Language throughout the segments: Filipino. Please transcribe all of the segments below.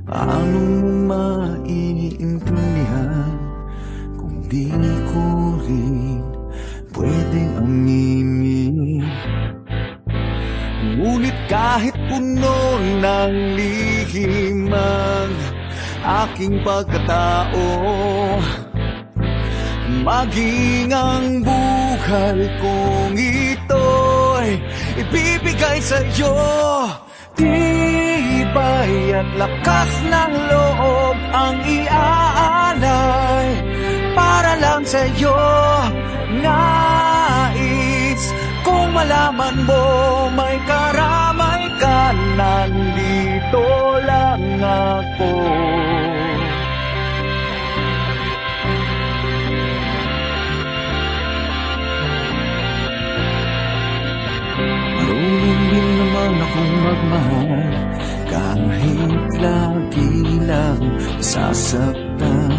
Paano mo maiintindihan kung di ko rin pwedeng aminin? Ngunit kahit puno ng lihim ang aking pagkatao, maging ang buhay kong ito'y ibibigay sa'yo. Tibay at lakas ng loob ang iaalay para lang sa'yo. Nais kung malaman mo may karamay ka, nandito lang ako. Marunong din naman akong magmahal kahit lagi lang sasaktan.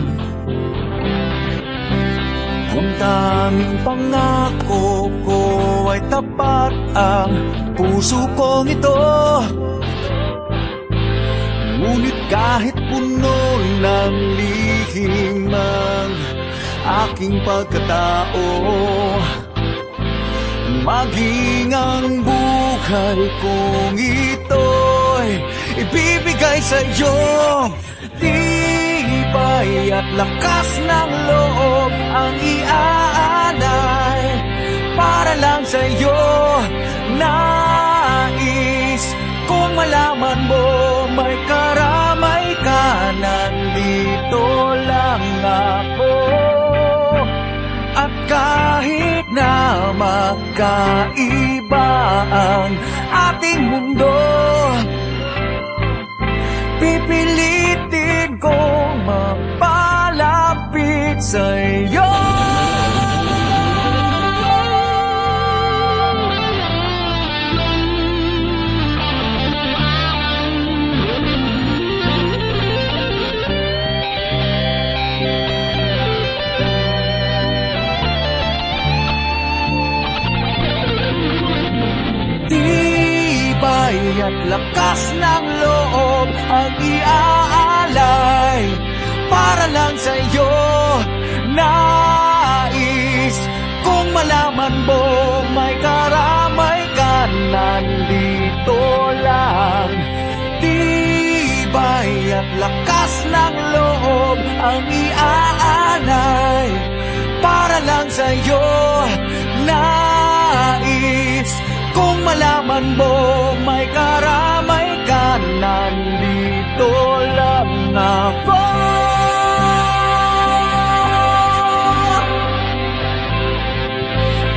Ang tanging pangako ko ay tapat, ang puso kong ito. Ngunit kahit puno ng lihim ang aking pagkatao, maging ang buhay kong ito'y ibibigay sa'yo. Tibay at lakas ng loob ang iaalay para lang sa'yo. Nais kung malaman mo may karamay ka, nandito lang ako. At kahit na magkaiba ang ating mundo, pipilitin kong mapalapit sa'yo. Tibay at lakas ng loob ang iaalay para lang sa'yo. Nais kung malaman mo may karamay ka, nandito lang. Tibay at lakas ng loob ang iaalay para lang sa'yo. Nais kung malaman mo may karamay ka, nandito lang ako.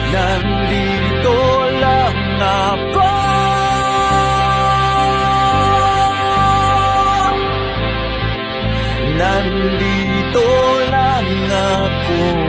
Nandito lang ako. Nandito lang ako.